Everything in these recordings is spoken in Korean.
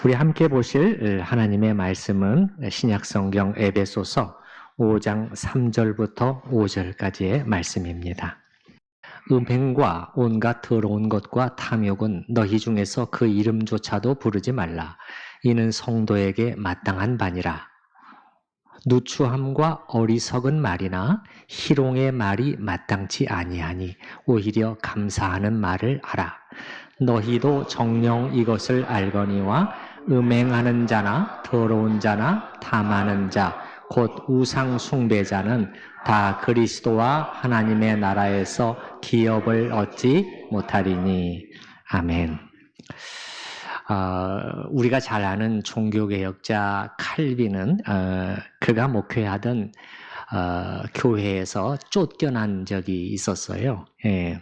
우리 함께 보실 하나님의 말씀은 신약성경 에베소서 5장 3절부터 5절까지의 말씀입니다. 음행과 온갖 더러운 것과 탐욕은 너희 중에서 그 이름조차도 부르지 말라. 이는 성도에게 마땅한 바니라. 누추함과 어리석은 말이나 희롱의 말이 마땅치 아니하니 오히려 감사하는 말을 하라. 너희도 정녕 이것을 알거니와 음행하는 자나 더러운 자나 탐하는 자 곧 우상 숭배자는 다 그리스도와 하나님의 나라에서 기업을 얻지 못하리니. 아멘. 우리가 잘 아는 종교개혁자 칼빈은 그가 목회하던 교회에서 쫓겨난 적이 있었어요. 예.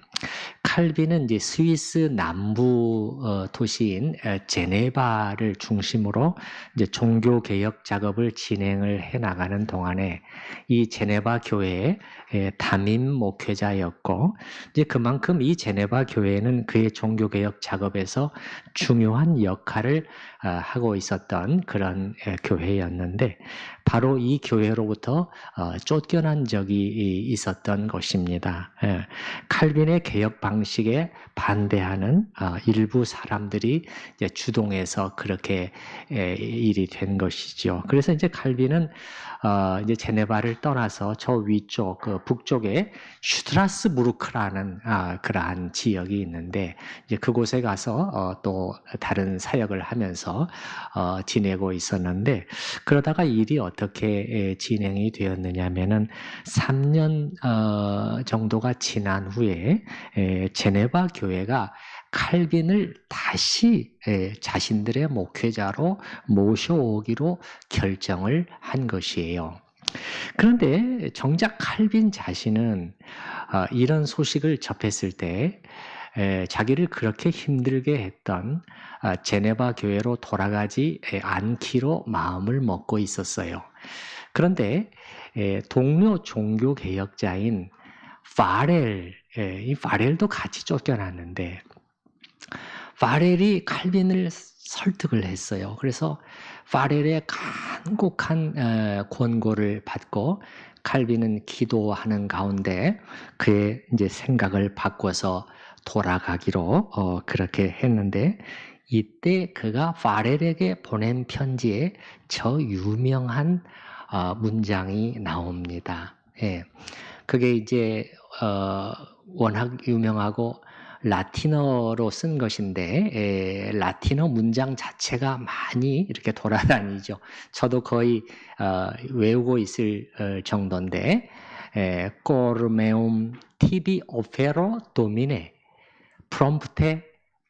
칼빈은 이제 스위스 남부 도시인 제네바를 중심으로 이제 종교 개혁 작업을 진행을 해 나가는 동안에 이 제네바 교회의 담임 목회자였고, 이제 그만큼 이 제네바 교회는 그의 종교 개혁 작업에서 중요한 역할을 하고 있었던 그런 교회였는데, 바로 이 교회로부터 쫓겨난 적이 있었던 것입니다. 칼빈의 개혁 방식에 반대하는 일부 사람들이 이제 주동해서 그렇게 일이 된 것이죠. 그래서 이제 칼빈은 이제 제네바를 떠나서 저 위쪽, 그 북쪽에 슈트라스부르크라는 그러한 지역이 있는데, 이제 그곳에 가서 또 다른 사역을 하면서 지내고 있었는데, 그러다가 일이 어떻게 진행이 되었느냐면은 3년 정도가 지난 후에 제네바 교회가 칼빈을 다시 자신들의 목회자로 모셔오기로 결정을 한 것이에요. 그런데 정작 칼빈 자신은 이런 소식을 접했을 때 자기를 그렇게 힘들게 했던 제네바 교회로 돌아가지 않기로 마음을 먹고 있었어요. 그런데 동료 종교 개혁자인 이 파렐도 같이 쫓겨났는데, 파렐이 칼빈을 설득을 했어요. 그래서 파렐의 간곡한 권고를 받고 칼빈은 기도하는 가운데 그의 이제 생각을 바꿔서 돌아가기로 그렇게 했는데, 이때 그가 파렐에게 보낸 편지에 저 유명한 문장이 나옵니다. 예. 그게 이제 워낙 유명하고 라틴어로 쓴 것인데, 라틴어 문장 자체가 많이 이렇게 돌아다니죠. 저도 거의 외우고 있을 정도인데, Cormeum tibi offero domine prompte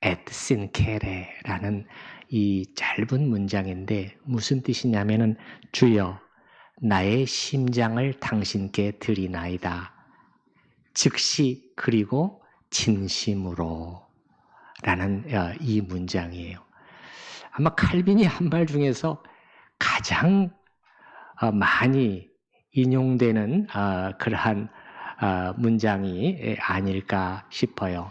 et sincere.라는 이 짧은 문장인데 무슨 뜻이냐면은, 주여 나의 심장을 당신께 드리나이다. 즉시 그리고 진심으로. 라는 이 문장이에요. 아마 칼빈이 한 말 중에서 가장 많이 인용되는 그러한 문장이 아닐까 싶어요.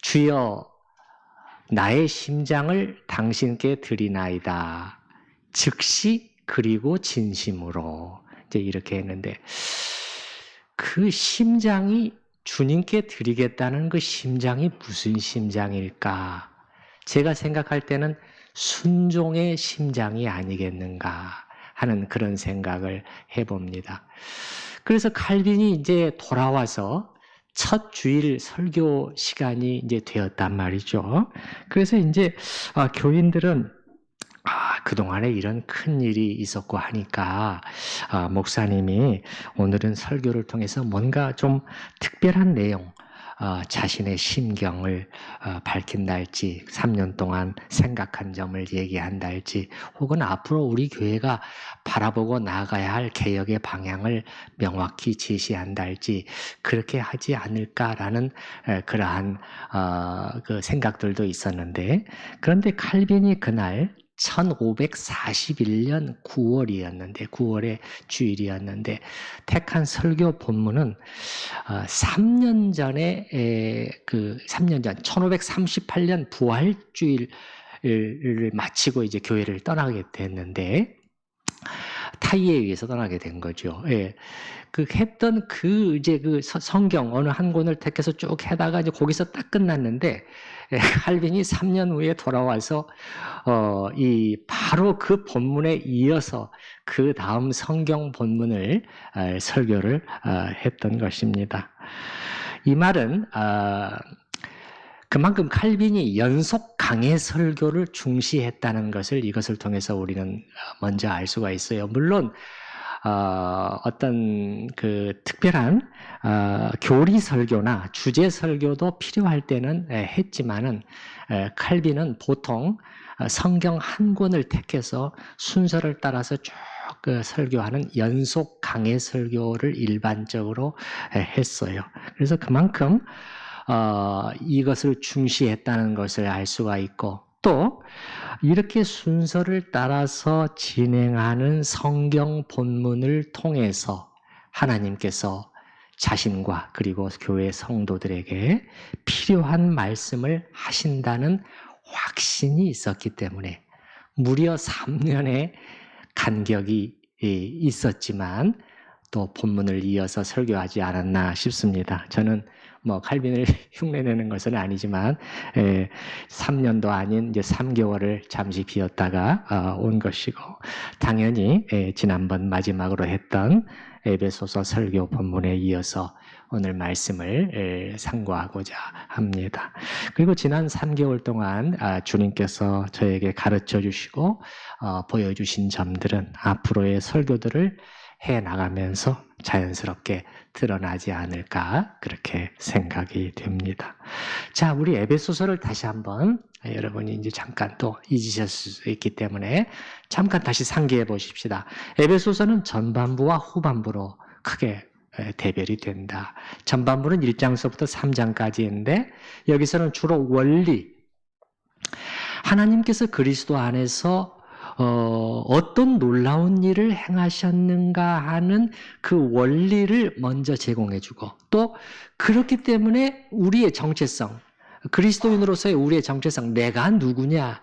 주여 나의 심장을 당신께 드리나이다. 즉시 그리고 진심으로. 이제 이렇게 했는데, 그 심장이 주님께 드리겠다는 그 심장이 무슨 심장일까? 제가 생각할 때는 순종의 심장이 아니겠는가 하는 그런 생각을 해봅니다. 그래서 칼빈이 이제 돌아와서 첫 주일 설교 시간이 이제 되었단 말이죠. 그래서 이제 교인들은 그동안에 이런 큰 일이 있었고 하니까 목사님이 오늘은 설교를 통해서 뭔가 좀 특별한 내용, 자신의 심경을 밝힌다 할지, 3년 동안 생각한 점을 얘기한다 할지, 혹은 앞으로 우리 교회가 바라보고 나아가야 할 개혁의 방향을 명확히 제시한다 할지, 그렇게 하지 않을까라는 그러한 그 생각들도 있었는데, 그런데 칼빈이 그날 1541년 9월이었는데, 9월의 주일이었는데, 택한 설교 본문은 3년 전에 3년 전 1538년 부활주일 마치고 이제 교회를 떠나게 됐는데 타이에 의해서 떠나게 된 거죠. 예. 했던 이제 성경 어느 한 권을 택해서 쭉 해다가 이제 거기서 딱 끝났는데, 예, 칼빈이 3년 후에 돌아와서, 바로 그 본문에 이어서 그 다음 성경 본문을, 설교를, 했던 것입니다. 이 말은, 그만큼 칼빈이 연속 강해 설교를 중시했다는 것을 이것을 통해서 우리는 먼저 알 수가 있어요. 물론 어떤 특별한 교리 설교나 주제 설교도 필요할 때는 했지만은 칼빈은 보통 성경 한 권을 택해서 순서를 따라서 쭉 설교하는 연속 강해 설교를 일반적으로 했어요. 그래서 그만큼 이것을 중시했다는 것을 알 수가 있고, 또 이렇게 순서를 따라서 진행하는 성경 본문을 통해서 하나님께서 자신과 그리고 교회 성도들에게 필요한 말씀을 하신다는 확신이 있었기 때문에 무려 3년의 간격이 있었지만 또 본문을 이어서 설교하지 않았나 싶습니다. 저는 칼빈을 흉내내는 것은 아니지만 3년도 아닌 이제 3개월을 잠시 비었다가 온 것이고, 당연히 지난번 마지막으로 했던 에베소서 설교 본문에 이어서 오늘 말씀을 상고하고자 합니다. 그리고 지난 3개월 동안 주님께서 저에게 가르쳐 주시고 보여주신 점들은 앞으로의 설교들을 해나가면서 자연스럽게 드러나지 않을까 그렇게 생각이 됩니다. 자, 우리 에베소서를 다시 한번, 여러분이 이제 잠깐 또 잊으셨을 수 있기 때문에 잠깐 다시 상기해 보십시다. 에베소서는 전반부와 후반부로 크게 대별이 된다. 전반부는 1장서부터 3장까지인데 여기서는 주로 원리, 하나님께서 그리스도 안에서 어떤 놀라운 일을 행하셨는가 하는 그 원리를 먼저 제공해주고, 또 그렇기 때문에 우리의 정체성, 그리스도인으로서의 우리의 정체성, 내가 누구냐,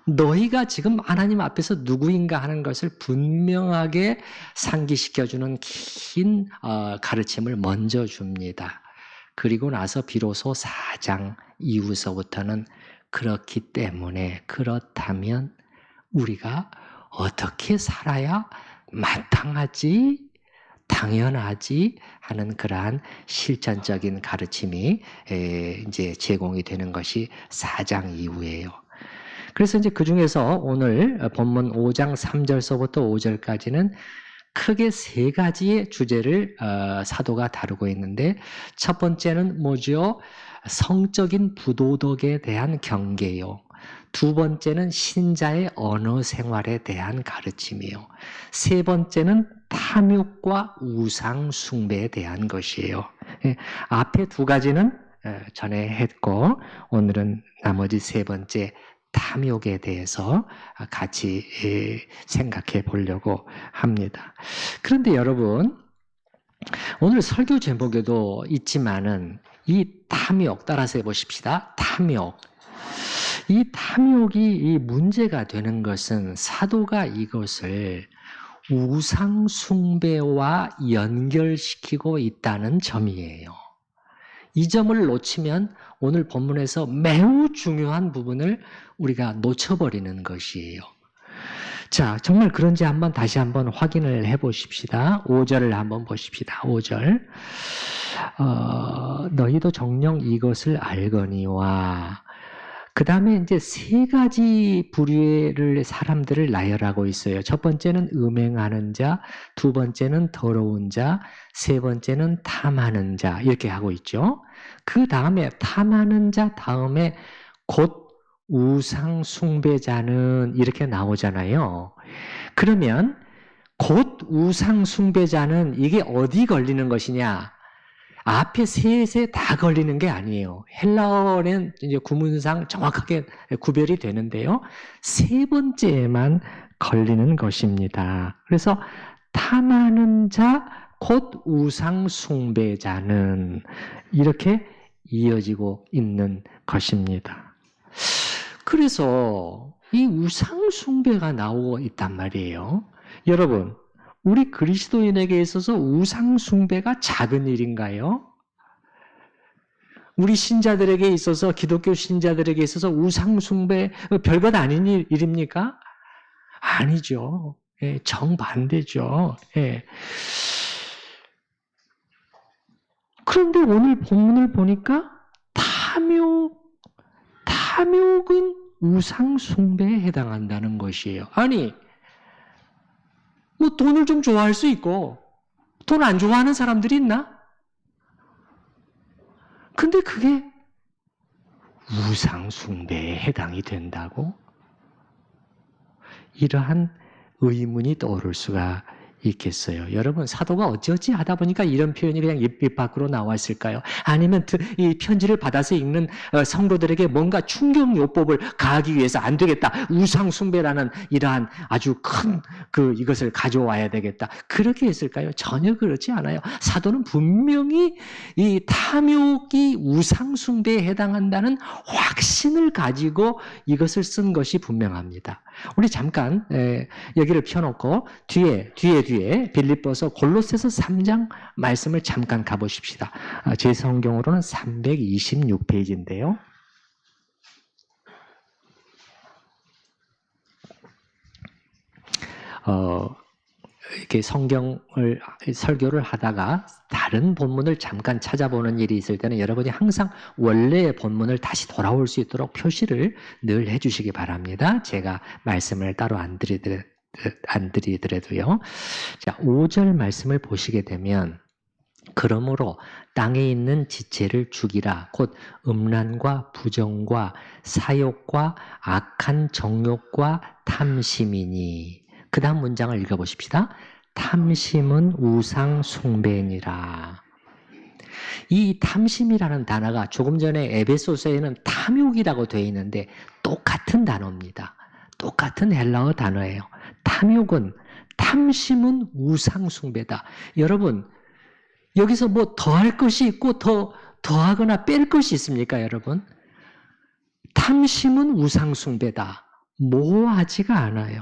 너희가 지금 하나님 앞에서 누구인가 하는 것을 분명하게 상기시켜주는 긴 가르침을 먼저 줍니다. 그리고 나서 비로소 4장 이후서부터는 그렇기 때문에, 그렇다면 우리가 어떻게 살아야 마땅하지, 당연하지 하는 그러한 실천적인 가르침이 이제 제공이 되는 것이 4장 이후예요. 그래서 이제 그 중에서 오늘 본문 5장 3절서부터 5절까지는 크게 3가지의 주제를 사도가 다루고 있는데, 첫 번째는 뭐죠? 성적인 부도덕에 대한 경계요. 두 번째는 신자의 언어 생활에 대한 가르침이요. 세 번째는 탐욕과 우상 숭배에 대한 것이에요. 앞에 2가지는 전에 했고, 오늘은 나머지 3번째 탐욕에 대해서 같이 생각해 보려고 합니다. 그런데 여러분, 오늘 설교 제목에도 있지만은 이 탐욕, 따라서 해보십시다. 탐욕. 이 탐욕이 이 문제가 되는 것은 사도가 이것을 우상 숭배와 연결시키고 있다는 점이에요. 이 점을 놓치면 오늘 본문에서 매우 중요한 부분을 우리가 놓쳐버리는 것이에요. 자, 정말 그런지 다시 한번 확인을 해보십시다. 5절을 한번 보십시다. 5절. 너희도 정녕 이것을 알거니와, 그 다음에 이제 3가지 부류의 사람들을 나열하고 있어요. 첫 번째는 음행하는 자, 두 번째는 더러운 자, 세 번째는 탐하는 자, 이렇게 하고 있죠. 그 다음에 탐하는 자 다음에 곧 우상 숭배자는 이렇게 나오잖아요. 그러면 곧 우상 숭배자는 이게 어디 걸리는 것이냐? 앞에 셋에 다 걸리는 게 아니에요. 헬라어는 이제 구문상 정확하게 구별이 되는데요. 3번째에만 걸리는 것입니다. 그래서 탐하는 자, 곧 우상 숭배자는 이렇게 이어지고 있는 것입니다. 그래서 이 우상 숭배가 나오고 있단 말이에요. 여러분, 우리 그리스도인에게 있어서 우상 숭배가 작은 일인가요? 우리 신자들에게 있어서, 기독교 신자들에게 있어서 우상 숭배 별것 아닌 일입니까? 아니죠. 예, 정반대죠. 예. 그런데 오늘 본문을 보니까 탐욕은 우상 숭배에 해당한다는 것이에요. 아니, 뭐 돈을 좀 좋아할 수 있고 돈 안 좋아하는 사람들이 있나? 근데 그게 우상 숭배에 해당이 된다고? 이러한 의문이 떠오를 수가 있겠어요. 여러분, 사도가 어찌어찌 하다 보니까 이런 표현이 그냥 입 밖으로 나왔을까요? 아니면 이 편지를 받아서 읽는 성도들에게 뭔가 충격요법을 가하기 위해서 안 되겠다. 우상숭배라는 이러한 아주 큰 이것을 가져와야 되겠다. 그렇게 했을까요? 전혀 그렇지 않아요. 사도는 분명히 이 탐욕이 우상숭배에 해당한다는 확신을 가지고 이것을 쓴 것이 분명합니다. 우리 잠깐 여기를 펴놓고 뒤에 빌립보서 골로새서 3장 말씀을 잠깐 가보십시다. 제 성경으로는 326페이지인데요. 이렇게 설교를 하다가 다른 본문을 잠깐 찾아보는 일이 있을 때는 여러분이 항상 원래의 본문을 다시 돌아올 수 있도록 표시를 늘 해주시기 바랍니다. 제가 말씀을 따로 안 드리더라도요. 자, 5절 말씀을 보시게 되면 그러므로 땅에 있는 지체를 죽이라. 곧 음란과 부정과 사욕과 악한 정욕과 탐심이니. 그 다음 문장을 읽어보십시다. 탐심은 우상 숭배니라. 이 탐심이라는 단어가 조금 전에 에베소서에는 탐욕이라고 되어 있는데 똑같은 단어입니다. 똑같은 헬라어 단어예요. 탐심은 우상 숭배다. 여러분, 여기서 뭐 더할 것이 있고 더하거나 뺄 것이 있습니까, 여러분? 탐심은 우상 숭배다. 모호하지가 않아요.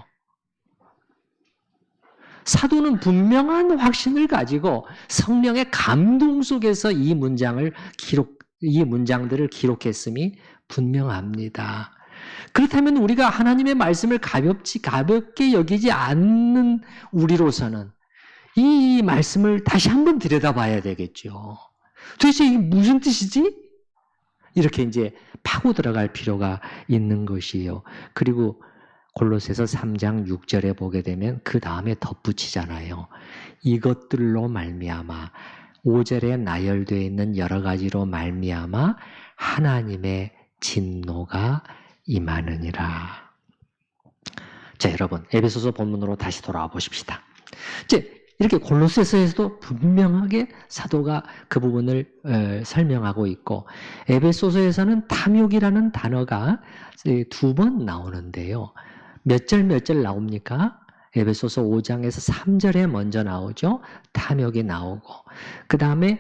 사도는 분명한 확신을 가지고 성령의 감동 속에서 이 문장들을 기록했음이 분명합니다. 그렇다면 우리가 하나님의 말씀을 가볍게 여기지 않는 우리로서는 이 말씀을 다시 한번 들여다봐야 되겠죠. 도대체 이게 무슨 뜻이지? 이렇게 이제 파고 들어갈 필요가 있는 것이에요. 그리고 골로새서 3장 6절에 보게 되면 그 다음에 덧붙이잖아요. 이것들로 말미암아 5절에 나열되어 있는 여러 가지로 말미암아 하나님의 진노가 임하느니라. 자, 여러분, 에베소서 본문으로 다시 돌아와 보십시다. 이제 이렇게 골로새서에서도 분명하게 사도가 그 부분을 설명하고 있고, 에베소서에서는 탐욕이라는 단어가 2번 나오는데요. 몇 절 나옵니까? 에베소서 5장에서 3절에 먼저 나오죠. 탐욕이 나오고, 그 다음에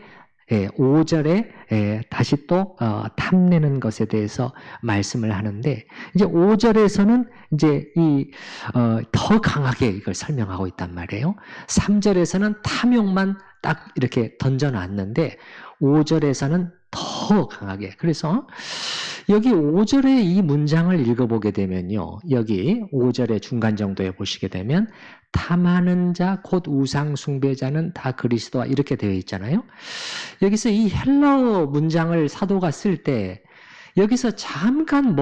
5절에 다시 또 탐내는 것에 대해서 말씀을 하는데, 이제 5절에서는 이제 더 강하게 이걸 설명하고 있단 말이에요. 3절에서는 탐욕만 딱 이렇게 던져놨는데 5절에서는 더 강하게. 그래서 여기 5절의 이 문장을 읽어보게 되면요, 여기 5절의 중간 정도에 보시게 되면 탐하는 자 곧 우상 숭배자는 다 그리스도와 이렇게 되어 있잖아요. 여기서 이 헬라어 문장을 사도가 쓸 때 여기서 잠깐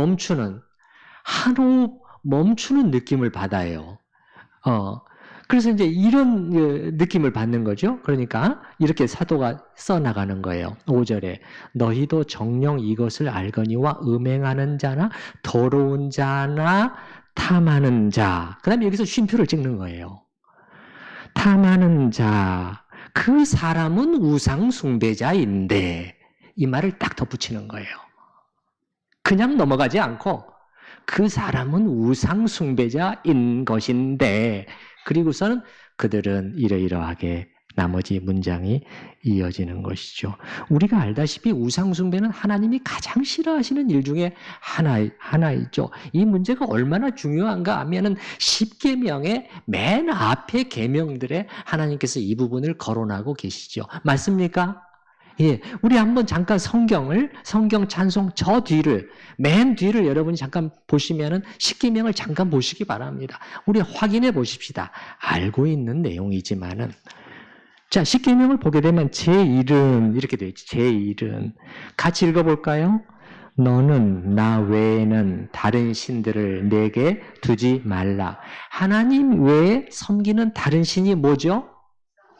한호흡 멈추는 느낌을 받아요. 그래서 이제 이런 느낌을 받는 거죠. 그러니까 이렇게 사도가 써나가는 거예요. 5절에 너희도 정녕 이것을 알거니와 음행하는 자나 더러운 자나 탐하는 자. 그 다음에 여기서 쉼표를 찍는 거예요. 탐하는 자, 그 사람은 우상 숭배자인데, 이 말을 딱 덧붙이는 거예요. 그냥 넘어가지 않고 그 사람은 우상 숭배자인 것인데, 그리고서는 그들은 이러이러하게 나머지 문장이 이어지는 것이죠. 우리가 알다시피 우상숭배는 하나님이 가장 싫어하시는 일 중에 하나이죠. 이 문제가 얼마나 중요한가 하면은 십계명의 맨 앞에 계명들에 하나님께서 이 부분을 거론하고 계시죠. 맞습니까? 예, 우리 한번 잠깐 성경 찬송 맨 뒤를 여러분이 잠깐 보시면은 십계명을 잠깐 보시기 바랍니다. 우리 확인해 보십시다. 알고 있는 내용이지만은. 자, 십계명을 보게 되면 제1은 이렇게 되어 있죠. 제1은 같이 읽어볼까요? 너는 나 외에는 다른 신들을 내게 두지 말라. 하나님 외에 섬기는 다른 신이 뭐죠?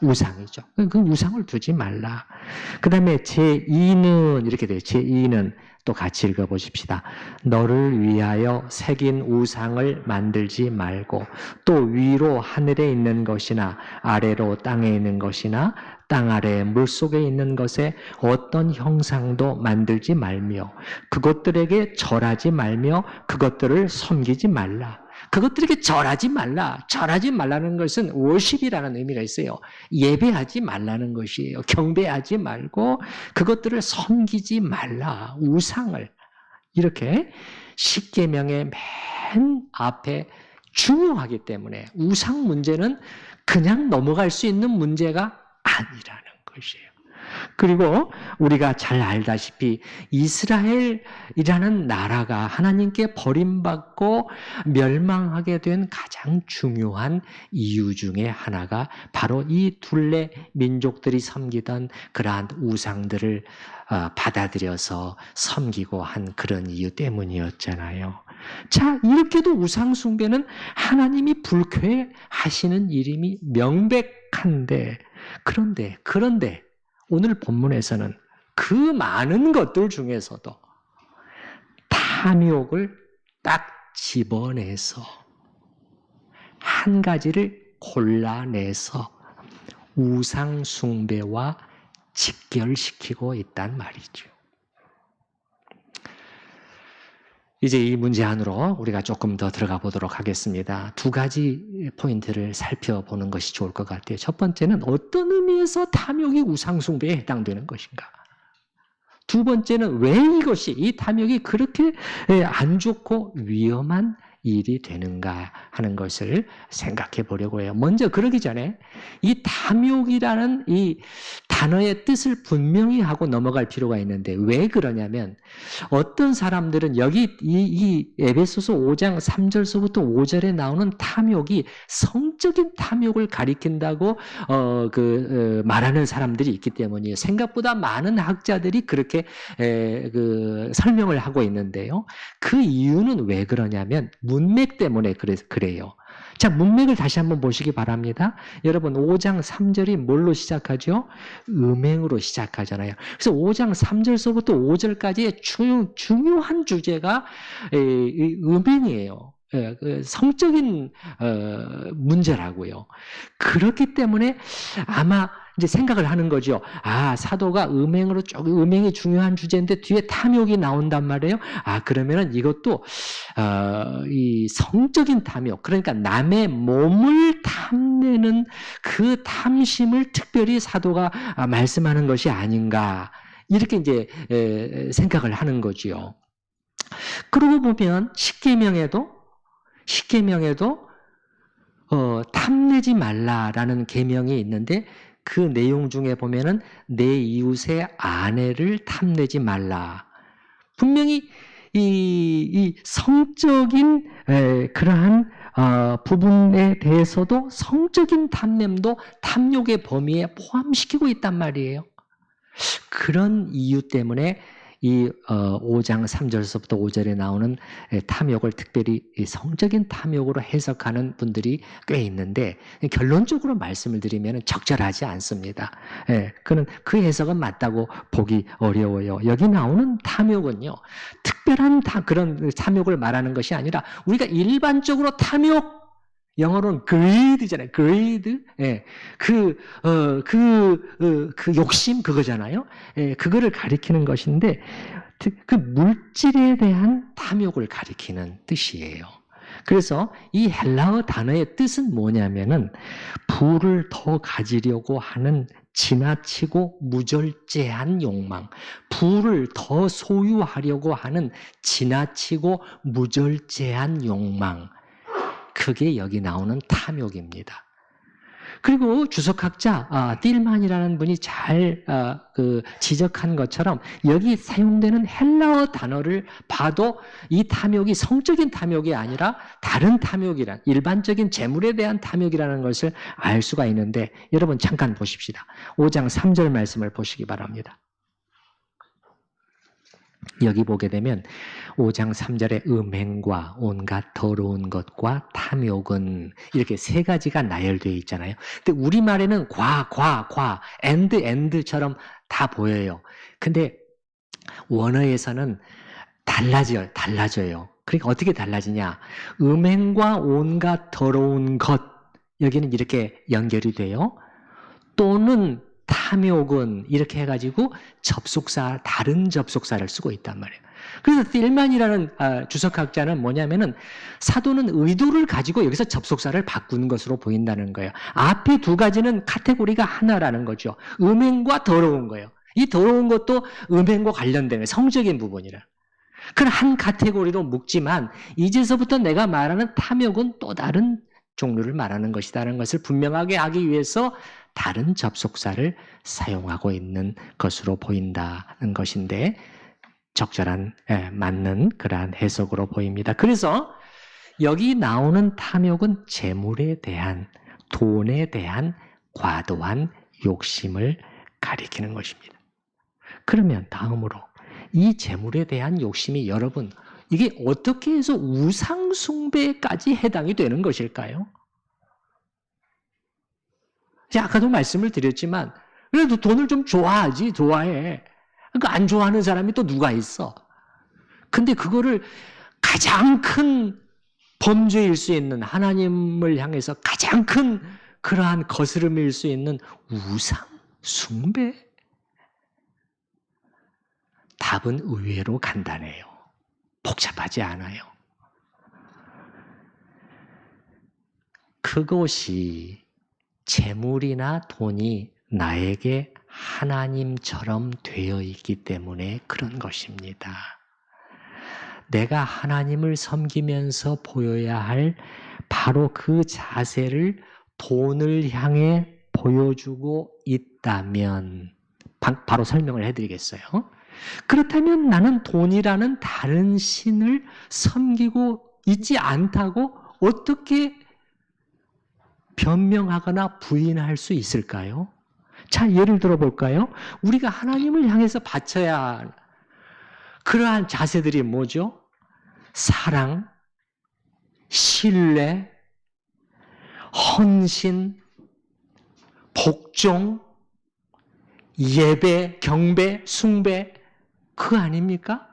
우상이죠. 그 우상을 두지 말라. 그 다음에 제2는 이렇게 돼요. 제2는 또 같이 읽어보십시다. 너를 위하여 새긴 우상을 만들지 말고 또 위로 하늘에 있는 것이나 아래로 땅에 있는 것이나 땅 아래 물속에 있는 것에 어떤 형상도 만들지 말며 그것들에게 절하지 말며 그것들을 섬기지 말라. 그것들에게 절하지 말라. 절하지 말라는 것은 워십이라는 의미가 있어요. 예배하지 말라는 것이에요. 경배하지 말고 그것들을 섬기지 말라. 우상을. 이렇게 십계명의 맨 앞에 중요하기 때문에 우상 문제는 그냥 넘어갈 수 있는 문제가 아니라는 것이에요. 그리고 우리가 잘 알다시피 이스라엘이라는 나라가 하나님께 버림받고 멸망하게 된 가장 중요한 이유 중에 하나가 바로 이 둘레 민족들이 섬기던 그러한 우상들을 받아들여서 섬기고 한 그런 이유 때문이었잖아요. 자, 이렇게도 우상 숭배는 하나님이 불쾌하시는 일임이 명백한데 그런데 오늘 본문에서는 그 많은 것들 중에서도 탐욕을 딱 집어내서 한 가지를 골라내서 우상 숭배와 직결시키고 있단 말이죠. 이제 이 문제 안으로 우리가 조금 더 들어가 보도록 하겠습니다. 두 가지 포인트를 살펴보는 것이 좋을 것 같아요. 첫 번째는 어떤 의미에서 탐욕이 우상숭배에 해당되는 것인가? 두 번째는 왜 이 탐욕이 그렇게 안 좋고 위험한 일이 되는가 하는 것을 생각해 보려고 해요. 먼저 그러기 전에 이 탐욕이라는 이 단어의 뜻을 분명히 하고 넘어갈 필요가 있는데 왜 그러냐면 어떤 사람들은 여기 이 에베소서 5장 3절서부터 5절에 나오는 탐욕이 성적인 탐욕을 가리킨다고 말하는 사람들이 있기 때문이에요. 생각보다 많은 학자들이 그렇게 설명을 하고 있는데요. 그 이유는 왜 그러냐면 문맥 때문에 그래요. 자, 문맥을 다시 한번 보시기 바랍니다. 여러분 5장 3절이 뭘로 시작하죠? 음행으로 시작하잖아요. 그래서 5장 3절서부터 5절까지의 중요한 주제가 음행이에요. 성적인 문제라고요. 그렇기 때문에 아마 이제 생각을 하는 거죠. 아, 사도가 음행이 중요한 주제인데 뒤에 탐욕이 나온단 말이에요. 아, 그러면은 이것도 이 성적인 탐욕, 그러니까 남의 몸을 탐내는 그 탐심을 특별히 사도가 말씀하는 것이 아닌가, 이렇게 이제 생각을 하는 거지요. 그러고 보면 십계명에도 탐내지 말라라는 계명이 있는데 그 내용 중에 보면은 내 이웃의 아내를 탐내지 말라. 분명히 이 성적인 그러한 부분에 대해서도 성적인 탐냄도 탐욕의 범위에 포함시키고 있단 말이에요. 그런 이유 때문에 이 5장 3절서부터 5절에 나오는 탐욕을 특별히 성적인 탐욕으로 해석하는 분들이 꽤 있는데 결론적으로 말씀을 드리면 적절하지 않습니다. 그는 그 해석은 맞다고 보기 어려워요. 여기 나오는 탐욕은요, 특별한 그런 탐욕을 말하는 것이 아니라 우리가 일반적으로 탐욕, 영어로는 greed잖아요. greed. 그 욕심 그거잖아요. 그거를 가리키는 것인데 그 물질에 대한 탐욕을 가리키는 뜻이에요. 그래서 이 헬라어 단어의 뜻은 뭐냐면은 부를 더 가지려고 하는 지나치고 무절제한 욕망, 부를 더 소유하려고 하는 지나치고 무절제한 욕망, 그게 여기 나오는 탐욕입니다. 그리고 주석학자 딜만이라는 분이 잘 지적한 것처럼 여기 사용되는 헬라어 단어를 봐도 이 탐욕이 성적인 탐욕이 아니라 다른 탐욕이란 일반적인 재물에 대한 탐욕이라는 것을 알 수가 있는데 여러분 잠깐 보십시다. 5장 3절 말씀을 보시기 바랍니다. 여기 보게 되면 5장 3절에 음행과 온갖 더러운 것과 탐욕은 이렇게 세 가지가 나열되어 있잖아요. 근데 우리말에는 and처럼 다 보여요. 근데 원어에서는 달라져요. 그러니까 어떻게 달라지냐? 음행과 온갖 더러운 것, 여기는 이렇게 연결이 돼요. 또는 탐욕은 이렇게 해가지고 다른 접속사를 쓰고 있단 말이에요. 그래서 딜만이라는 주석학자는 뭐냐면은 사도는 의도를 가지고 여기서 접속사를 바꾸는 것으로 보인다는 거예요. 앞에 두 가지는 카테고리가 하나라는 거죠. 음행과 더러운 거예요. 이 더러운 것도 음행과 관련된 성적인 부분이라. 그건 한 카테고리로 묶지만 이제서부터 내가 말하는 탐욕은 또 다른 종류를 말하는 것이다라는 것을 분명하게 하기 위해서 다른 접속사를 사용하고 있는 것으로 보인다는 것인데 적절한 맞는 그러한 해석으로 보입니다. 그래서 여기 나오는 탐욕은 재물에 대한 돈에 대한 과도한 욕심을 가리키는 것입니다. 그러면 다음으로 이 재물에 대한 욕심이 여러분 이게 어떻게 해서 우상 숭배까지 해당이 되는 것일까요? 아까도 말씀을 드렸지만 그래도 돈을 좀 좋아해. 그러니까 안 좋아하는 사람이 또 누가 있어? 근데 그거를 가장 큰 범죄일 수 있는 하나님을 향해서 가장 큰 그러한 거스름일 수 있는 우상 숭배? 답은 의외로 간단해요. 복잡하지 않아요. 그것이 재물이나 돈이 나에게 하나님처럼 되어 있기 때문에 그런 것입니다. 내가 하나님을 섬기면서 보여야 할 바로 그 자세를 돈을 향해 보여주고 있다면 바로 설명을 해드리겠어요. 그렇다면 나는 돈이라는 다른 신을 섬기고 있지 않다고 어떻게 변명하거나 부인할 수 있을까요? 자, 예를 들어 볼까요? 우리가 하나님을 향해서 바쳐야 할 그러한 자세들이 뭐죠? 사랑, 신뢰, 헌신, 복종, 예배, 경배, 숭배, 그 아닙니까?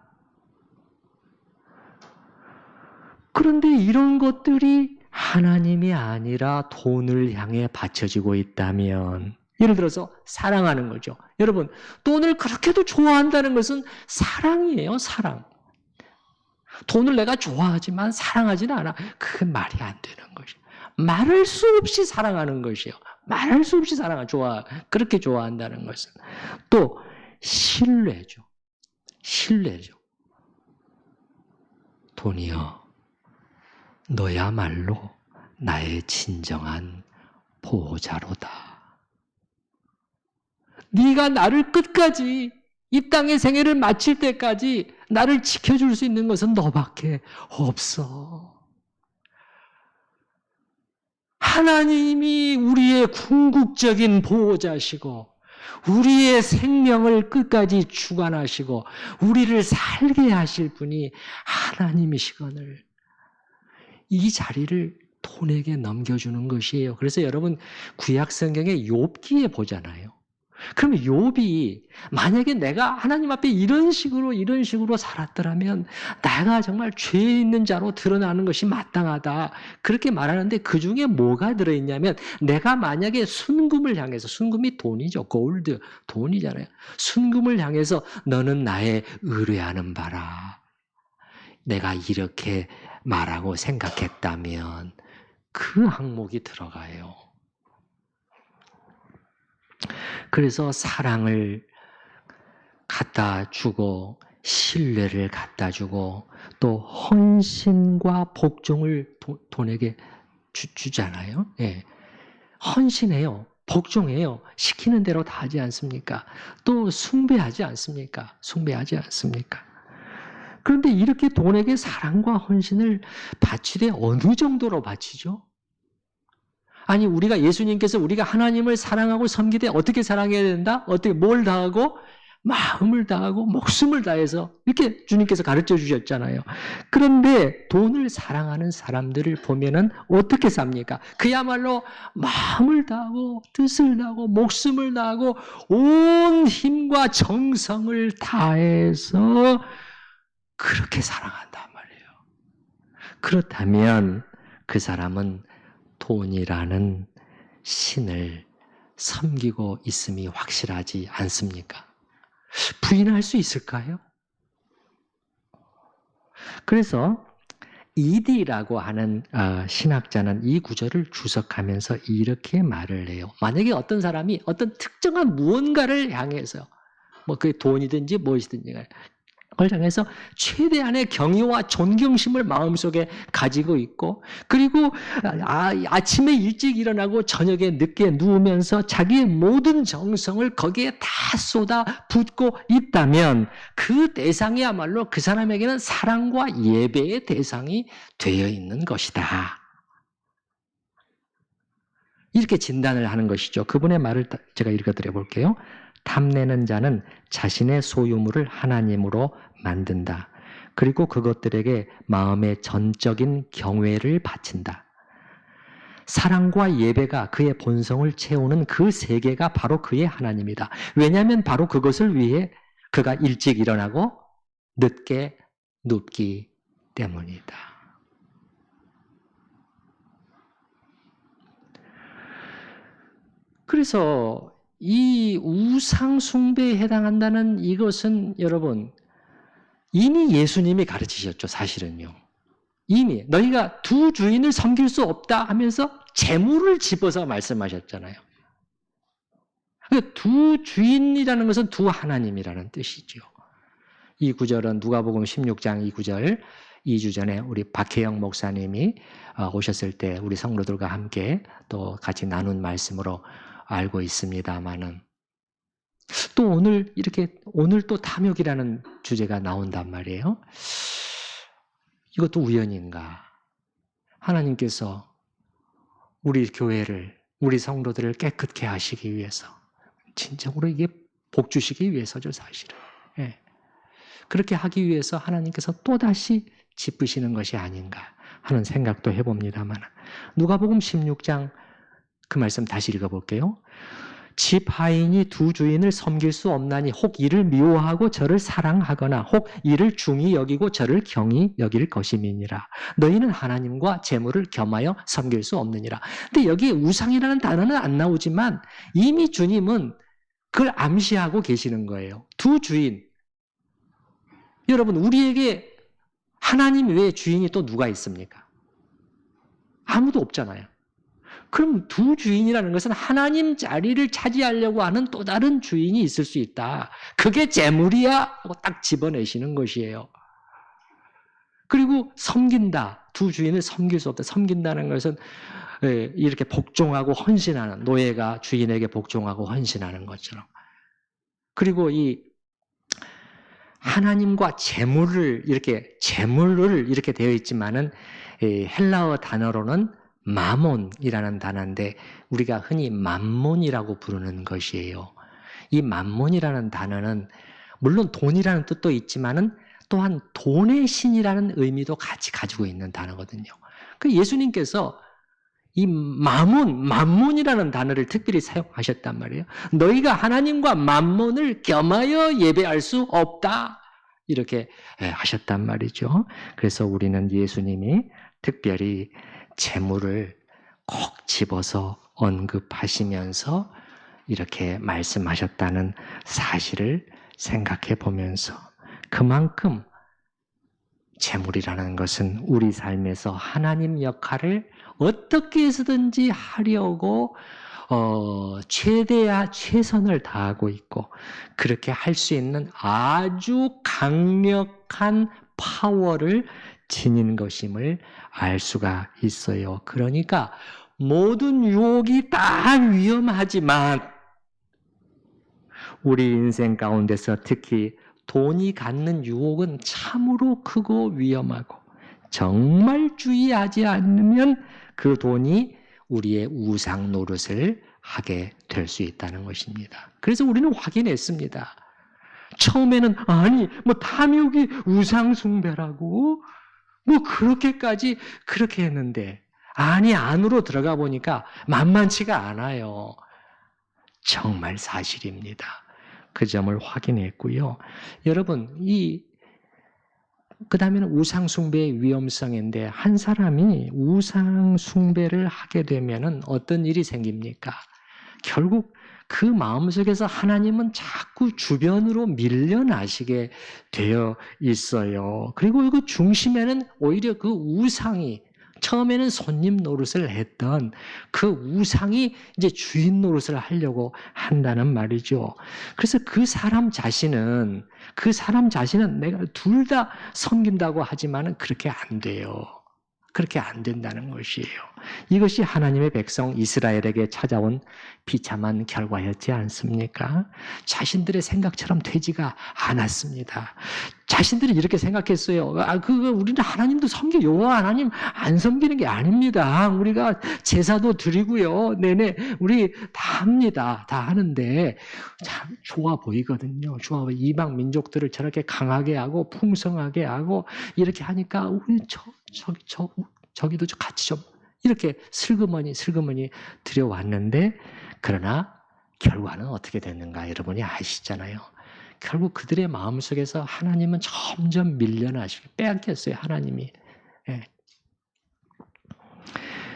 그런데 이런 것들이 하나님이 아니라 돈을 향해 바쳐지고 있다면 예를 들어서 사랑하는 거죠. 여러분, 돈을 그렇게도 좋아한다는 것은 사랑이에요, 사랑. 돈을 내가 좋아하지만 사랑하지는 않아. 그게 말이 안 되는 것이에요. 말할 수 없이 사랑하는 것이에요. 말할 수 없이 그렇게 좋아한다는 것은. 또 신뢰죠. 돈이여, 너야말로 나의 진정한 보호자로다. 네가 나를 끝까지 이 땅의 생애를 마칠 때까지 나를 지켜줄 수 있는 것은 너밖에 없어. 하나님이 우리의 궁극적인 보호자시고 우리의 생명을 끝까지 주관하시고 우리를 살게 하실 분이 하나님이시거늘 이 자리를 돈에게 넘겨주는 것이에요. 그래서 여러분 구약 성경의 욥기에 보잖아요. 그러면 욥이 만약에 내가 하나님 앞에 이런 식으로 살았더라면 내가 정말 죄 있는 자로 드러나는 것이 마땅하다. 그렇게 말하는데 그 중에 뭐가 들어있냐면 내가 만약에 순금을 향해서 순금이 돈이죠. 골드, 돈이잖아요. 순금을 향해서 너는 나의 의뢰하는 바라. 내가 이렇게 말하고 생각했다면 그 항목이 들어가요. 그래서 사랑을 갖다 주고 신뢰를 갖다 주고 또 헌신과 복종을 돈에게 주잖아요. 예. 헌신해요. 복종해요. 시키는 대로 다 하지 않습니까? 또 숭배하지 않습니까? 숭배하지 않습니까? 그런데 이렇게 돈에게 사랑과 헌신을 바치되 어느 정도로 바치죠? 아니, 우리가 예수님께서 우리가 하나님을 사랑하고 섬기되 어떻게 사랑해야 된다? 어떻게 뭘 다하고? 마음을 다하고 목숨을 다해서 이렇게 주님께서 가르쳐 주셨잖아요. 그런데 돈을 사랑하는 사람들을 보면은 어떻게 삽니까? 그야말로 마음을 다하고 뜻을 다하고 목숨을 다하고 온 힘과 정성을 다해서 그렇게 사랑한단 말이에요. 그렇다면 그 사람은 돈이라는 신을 섬기고 있음이 확실하지 않습니까? 부인할 수 있을까요? 그래서 이디라고 하는 신학자는 이 구절을 주석하면서 이렇게 말을 해요. 만약에 어떤 사람이 어떤 특정한 무언가를 향해서 뭐 그게 돈이든지 무엇이든지 그걸 향해서 최대한의 경의와 존경심을 마음속에 가지고 있고 그리고 아침에 일찍 일어나고 저녁에 늦게 누우면서 자기의 모든 정성을 거기에 다 쏟아 붓고 있다면 그 대상이야말로 그 사람에게는 사랑과 예배의 대상이 되어 있는 것이다. 이렇게 진단을 하는 것이죠. 그분의 말을 제가 읽어드려 볼게요. 탐내는 자는 자신의 소유물을 하나님으로 만든다. 그리고 그것들에게 마음의 전적인 경외를 바친다. 사랑과 예배가 그의 본성을 채우는 그 세계가 바로 그의 하나님이다. 왜냐하면 바로 그것을 위해 그가 일찍 일어나고 늦게 눕기 때문이다. 그래서 이 우상 숭배에 해당한다는 이것은 여러분 이미 예수님이 가르치셨죠. 사실은요. 이미 너희가 두 주인을 섬길 수 없다 하면서 재물을 집어서 말씀하셨잖아요. 두 주인이라는 것은 두 하나님이라는 뜻이죠. 이 구절은 누가복음 16장 이 구절 2주 전에 우리 박혜영 목사님이 오셨을 때 우리 성도들과 함께 또 같이 나눈 말씀으로 알고 있습니다만은 또 오늘 또 탐욕이라는 주제가 나온단 말이에요. 이것도 우연인가? 하나님께서 우리 교회를, 우리 성도들을 깨끗게 하시기 위해서 진정으로 이게 복 주시기 위해서죠, 사실은. 예. 그렇게 하기 위해서 하나님께서 또다시 짚으시는 것이 아닌가 하는 생각도 해봅니다만 누가복음 16장 그 말씀 다시 읽어볼게요. 집 하인이 두 주인을 섬길 수 없나니 혹 이를 미워하고 저를 사랑하거나 혹 이를 중히 여기고 저를 경히 여길 것임이니라. 너희는 하나님과 재물을 겸하여 섬길 수 없느니라. 근데 여기에 우상이라는 단어는 안 나오지만 이미 주님은 그걸 암시하고 계시는 거예요. 두 주인. 여러분 우리에게 하나님 외에 주인이 또 누가 있습니까? 아무도 없잖아요. 그럼 두 주인이라는 것은 하나님 자리를 차지하려고 하는 또 다른 주인이 있을 수 있다. 그게 재물이야 하고 딱 집어내시는 것이에요. 그리고 섬긴다. 두 주인을 섬길 수 없다. 섬긴다는 것은 이렇게 복종하고 헌신하는, 노예가 주인에게 복종하고 헌신하는 것처럼. 그리고 이 하나님과 재물을 이렇게 되어 있지만은 헬라어 단어로는 마몬이라는 단어인데 우리가 흔히 만몬이라고 부르는 것이에요. 이 만몬이라는 단어는 물론 돈이라는 뜻도 있지만은 또한 돈의 신이라는 의미도 같이 가지고 있는 단어거든요. 그 예수님께서 이 만몬이라는 단어를 특별히 사용하셨단 말이에요. 너희가 하나님과 만몬을 겸하여 예배할 수 없다. 이렇게 하셨단 말이죠. 그래서 우리는 예수님이 특별히 재물을 꼭 집어서 언급하시면서 이렇게 말씀하셨다는 사실을 생각해 보면서 그만큼 재물이라는 것은 우리 삶에서 하나님 역할을 어떻게 해서든지 하려고 최선을 다하고 있고 그렇게 할 수 있는 아주 강력한 파워를 지닌 것임을 알 수가 있어요. 그러니까 모든 유혹이 다 위험하지만 우리 인생 가운데서 특히 돈이 갖는 유혹은 참으로 크고 위험하고 정말 주의하지 않으면 그 돈이 우리의 우상 노릇을 하게 될 수 있다는 것입니다. 그래서 우리는 확인했습니다. 처음에는 아니 뭐 탐욕이 우상 숭배라고 뭐 그렇게까지 그렇게 했는데 아니 안으로 들어가 보니까 만만치가 않아요. 정말 사실입니다. 그 점을 확인했고요. 여러분 그 다음에는 우상숭배의 위험성인데 한 사람이 우상숭배를 하게 되면은 어떤 일이 생깁니까? 결국 그 마음속에서 하나님은 자꾸 주변으로 밀려나시게 되어 있어요. 그리고 그 중심에는 오히려 그 우상이 처음에는 손님 노릇을 했던 그 우상이 이제 주인 노릇을 하려고 한다는 말이죠. 그래서 그 사람 자신은 내가 둘 다 섬긴다고 하지만은 그렇게 안 돼요. 그렇게 안 된다는 것이에요. 이것이 하나님의 백성 이스라엘에게 찾아온 비참한 결과였지 않습니까? 자신들의 생각처럼 되지가 않았습니다. 자신들이 이렇게 생각했어요. 우리는 하나님도 여호와 하나님 안 섬기는 게 아닙니다. 우리가 제사도 드리고요. 우리 다 합니다. 다 하는데 참 좋아 보이거든요. 이방 민족들을 저렇게 강하게 하고 풍성하게 하고 이렇게 하니까 우리 저기도 같이 좀 이렇게 슬그머니 들여왔는데 그러나 결과는 어떻게 됐는가 여러분이 아시잖아요. 결국 그들의 마음속에서 하나님은 점점 밀려나시고 빼앗겼어요. 하나님이. 예.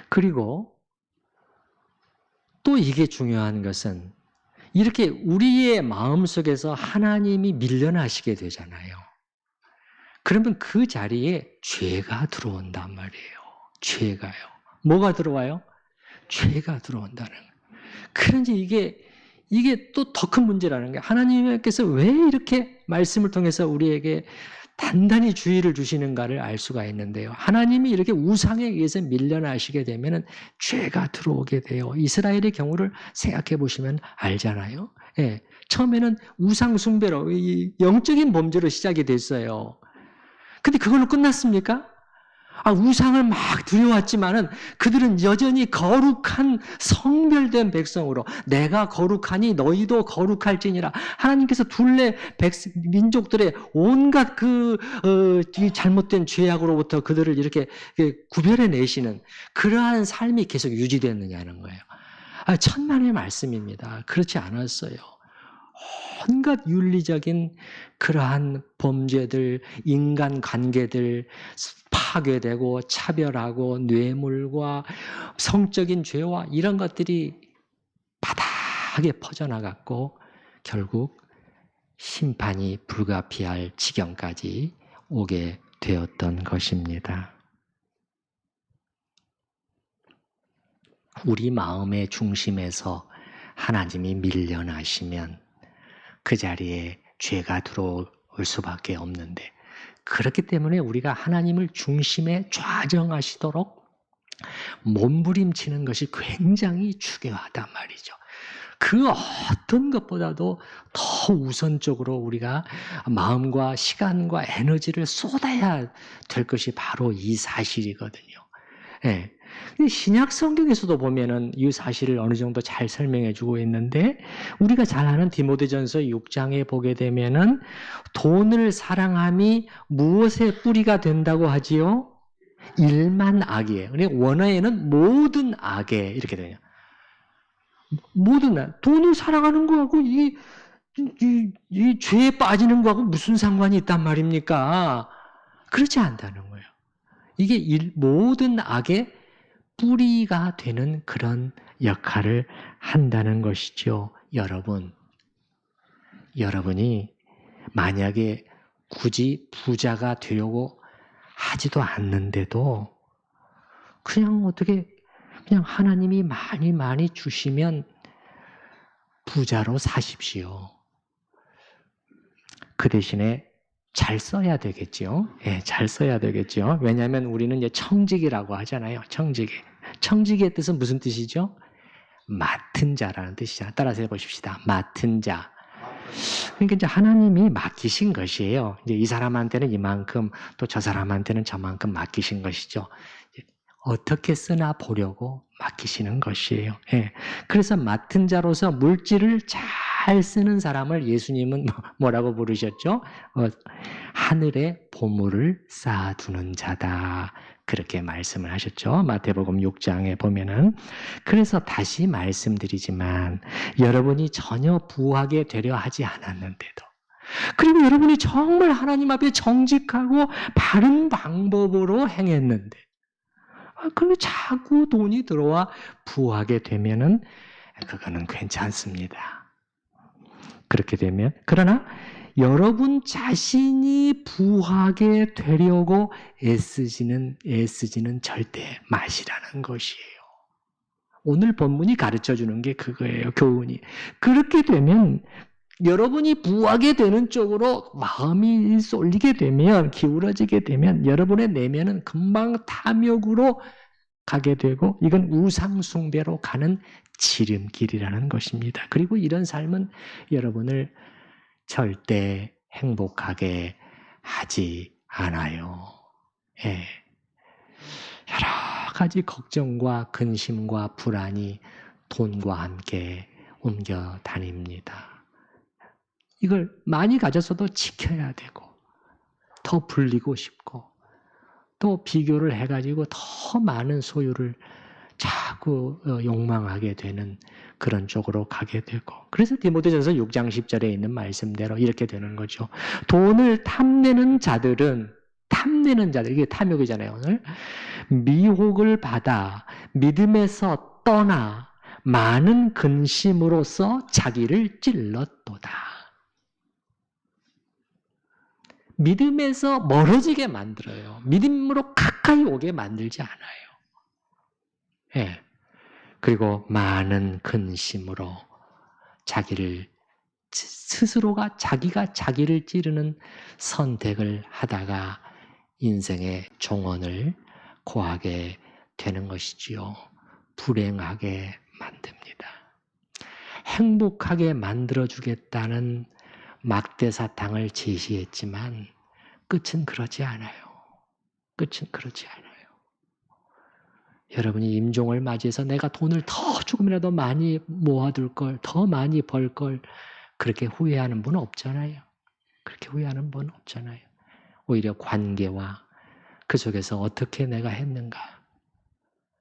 그리고 또 이게 중요한 것은 이렇게 우리의 마음속에서 하나님이 밀려나시게 되잖아요. 그러면 그 자리에 죄가 들어온단 말이에요. 죄가요. 뭐가 들어와요? 죄가 들어온다는 거예요. 그런지 이게 또 더 큰 문제라는 게 하나님께서 왜 이렇게 말씀을 통해서 우리에게 단단히 주의를 주시는가를 알 수가 있는데요. 하나님이 이렇게 우상에 의해서 밀려나시게 되면 죄가 들어오게 돼요. 이스라엘의 경우를 생각해 보시면 알잖아요. 예, 처음에는 우상 숭배로 영적인 범죄로 시작이 됐어요. 근데 그걸로 끝났습니까? 우상을 막 들여왔지만은 그들은 여전히 거룩한 성별된 백성으로 내가 거룩하니 너희도 거룩할지니라. 하나님께서 둘레 민족들의 온갖 잘못된 죄악으로부터 그들을 이렇게 구별해 내시는 그러한 삶이 계속 유지됐느냐는 거예요. 천만의 말씀입니다. 그렇지 않았어요. 온갖 윤리적인 그러한 범죄들, 인간관계들 파괴되고 차별하고 뇌물과 성적인 죄와 이런 것들이 바닥에 퍼져나갔고 결국 심판이 불가피할 지경까지 오게 되었던 것입니다. 우리 마음의 중심에서 하나님이 밀려나시면 그 자리에 죄가 들어올 수밖에 없는데 그렇기 때문에 우리가 하나님을 중심에 좌정하시도록 몸부림치는 것이 굉장히 중요하단 말이죠. 그 어떤 것보다도 더 우선적으로 우리가 마음과 시간과 에너지를 쏟아야 될 것이 바로 이 사실이거든요. 예. 신약 성경에서도 보면은 이 사실을 어느 정도 잘 설명해 주고 있는데 우리가 잘 아는 디모데전서 6장에 보게 되면은 돈을 사랑함이 무엇의 뿌리가 된다고 하지요? 일만 악이에요. 그러니까 원어에는 모든 악에 이렇게 되냐. 모든 악. 돈을 사랑하는 거하고 이 죄에 빠지는 거하고 무슨 상관이 있단 말입니까? 그렇지 않다는 거예요. 이게 모든 악의 뿌리가 되는 그런 역할을 한다는 것이죠. 여러분이 만약에 굳이 부자가 되려고 하지도 않는데도 그냥 어떻게 그냥 하나님이 많이 많이 주시면 부자로 사십시오. 그 대신에 잘 써야 되겠죠. 예, 잘 써야 되겠죠. 왜냐하면 우리는 이제 청직이라고 하잖아요. 청직이. 청직의 뜻은 무슨 뜻이죠? 맡은 자라는 뜻이잖아요. 따라서 해보십시다. 맡은 자. 그러니까 이제 하나님이 맡기신 것이에요. 이제 이 사람한테는 이만큼, 또 저 사람한테는 저만큼 맡기신 것이죠. 어떻게 쓰나 보려고 맡기시는 것이에요. 예. 그래서 맡은 자로서 물질을 잘 쓰는 사람을 예수님은 뭐라고 부르셨죠? 하늘에 보물을 쌓아두는 자다. 그렇게 말씀을 하셨죠. 마태복음 6장에 보면은. 그래서 다시 말씀드리지만 여러분이 전혀 부하게 되려 하지 않았는데도, 그리고 여러분이 정말 하나님 앞에 정직하고 바른 방법으로 행했는데, 그런데 자꾸 돈이 들어와 부하게 되면은 그거는 괜찮습니다. 그렇게 되면, 그러나 여러분 자신이 부하게 되려고 애쓰지는 절대 마시라는 것이에요. 오늘 본문이 가르쳐주는 게 그거예요. 교훈이. 그렇게 되면 여러분이 부하게 되는 쪽으로 마음이 쏠리게 되면, 기울어지게 되면 여러분의 내면은 금방 탐욕으로 가게 되고, 이건 우상숭배로 가는 지름길이라는 것입니다. 그리고 이런 삶은 여러분을 절대 행복하게 하지 않아요. 예. 여러 가지 걱정과 근심과 불안이 돈과 함께 옮겨 다닙니다. 이걸 많이 가졌어도 지켜야 되고, 더 불리고 싶고, 또 비교를 해가지고 더 많은 소유를 자꾸 욕망하게 되는 그런 쪽으로 가게 되고, 그래서 디모데전서 6장 10절에 있는 말씀대로 이렇게 되는 거죠. 돈을 탐내는 자들은, 이게 탐욕이잖아요. 오늘 미혹을 받아 믿음에서 떠나 많은 근심으로써 자기를 찔렀도다. 믿음에서 멀어지게 만들어요. 믿음으로 가까이 오게 만들지 않아요. 예. 그리고 많은 근심으로 자기가 자기를 찌르는 선택을 하다가 인생의 종언을 고하게 되는 것이지요. 불행하게 만듭니다. 행복하게 만들어주겠다는 막대 사탕을 제시했지만 끝은 그러지 않아요. 끝은 그러지 않아요. 여러분이 임종을 맞이해서 내가 돈을 더 조금이라도 많이 모아둘 걸, 더 많이 벌 걸, 그렇게 후회하는 분은 없잖아요. 그렇게 후회하는 분은 없잖아요. 오히려 관계와 그 속에서 어떻게 내가 했는가,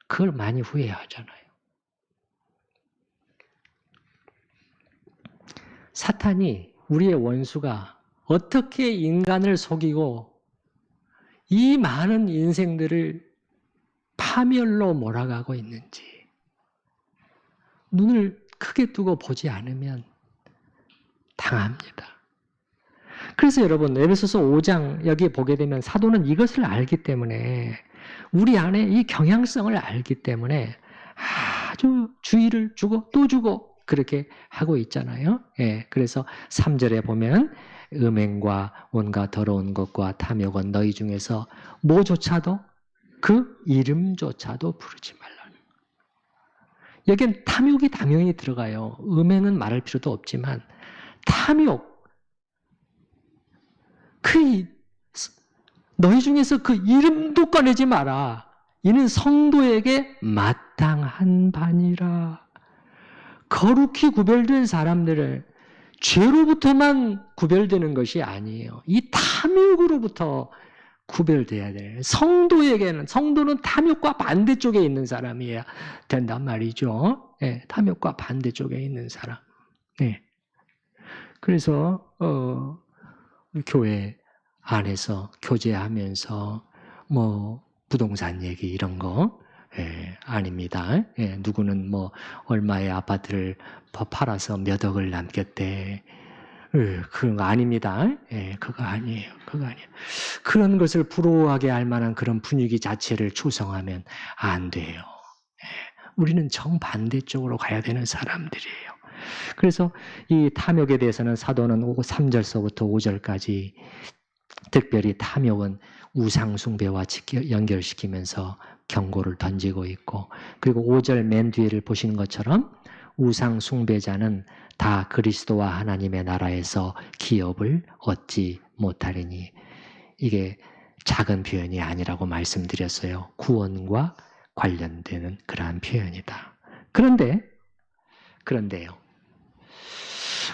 그걸 많이 후회하잖아요. 사탄이, 우리의 원수가 어떻게 인간을 속이고 이 많은 인생들을 파멸로 몰아가고 있는지 눈을 크게 뜨고 보지 않으면 당합니다. 그래서 여러분, 에베소서 5장 여기에 보게 되면 사도는 이것을 알기 때문에, 우리 안에 이 경향성을 알기 때문에 아주 주의를 주고 또 주고 그렇게 하고 있잖아요. 예, 그래서 3절에 보면 음행과 온갖 더러운 것과 탐욕은 너희 중에서 뭐조차도, 그 이름조차도 부르지 말라. 여기엔 탐욕이 당연히 들어가요. 음행은 말할 필요도 없지만 탐욕, 너희 중에서 그 이름도 꺼내지 마라. 이는 성도에게 마땅한 바니라. 거룩히 구별된 사람들을 죄로부터만 구별되는 것이 아니에요. 이 탐욕으로부터 구별돼야 돼요. 성도는 탐욕과 반대쪽에 있는 사람이어야 된단 말이죠. 네, 탐욕과 반대쪽에 있는 사람. 네. 그래서 교회 안에서 교제하면서 부동산 얘기 이런 거 아닙니다. 누구는 얼마의 아파트를 팔아서 몇 억을 남겼대. 그런 거 아닙니다. 예, 그거 아니에요. 그거 아니에요. 그런 것을 부러워하게 할 만한 그런 분위기 자체를 조성하면 안 돼요. 우리는 정반대쪽으로 가야 되는 사람들이에요. 그래서 이 탐욕에 대해서는 사도는 3절서부터 5절까지 특별히 탐욕은 우상숭배와 연결시키면서 경고를 던지고 있고, 그리고 5절 맨 뒤를 보시는 것처럼 우상숭배자는 다 그리스도와 하나님의 나라에서 기업을 얻지 못하리니, 이게 작은 표현이 아니라고 말씀드렸어요. 구원과 관련되는 그러한 표현이다. 그런데요.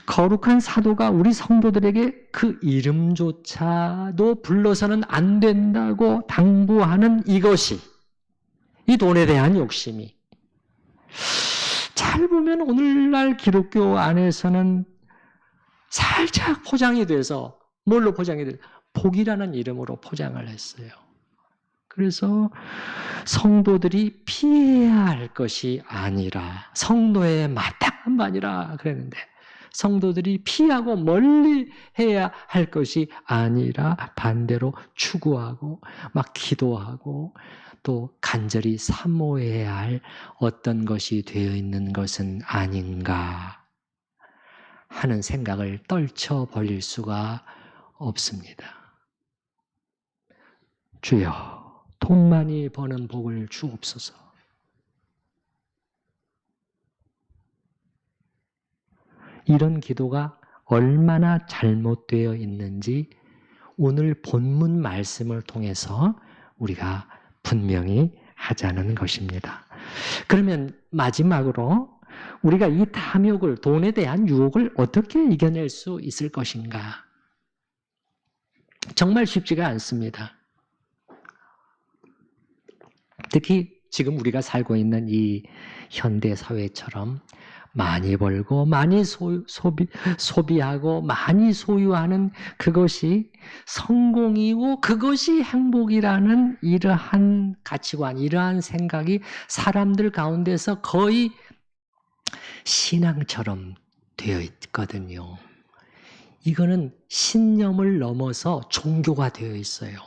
거룩한 사도가 우리 성도들에게 그 이름조차도 불러서는 안 된다고 당부하는 이것이, 이 돈에 대한 욕심이, 잘 보면 오늘날 기독교 안에서는 살짝 포장이 돼서, 뭘로 포장이 돼서? 복이라는 이름으로 포장을 했어요. 그래서 성도들이 피해야 할 것이 아니라 성도의 마땅한 바니라 그랬는데, 성도들이 피하고 멀리 해야 할 것이 아니라 반대로 추구하고 막 기도하고 또 간절히 사모해야 할 어떤 것이 되어 있는 것은 아닌가 하는 생각을 떨쳐버릴 수가 없습니다. 주여, 돈 많이 버는 복을 주옵소서. 이런 기도가 얼마나 잘못되어 있는지 오늘 본문 말씀을 통해서 우리가 분명히 하자는 것입니다. 그러면 마지막으로 우리가 이 탐욕을, 돈에 대한 유혹을 어떻게 이겨낼 수 있을 것인가? 정말 쉽지가 않습니다. 특히 지금 우리가 살고 있는 이 현대 사회처럼 많이 벌고 많이 소비하고 많이 소유하는 그것이 성공이고 그것이 행복이라는 이러한 가치관, 이러한 생각이 사람들 가운데서 거의 신앙처럼 되어 있거든요. 이거는 신념을 넘어서 종교가 되어 있어요.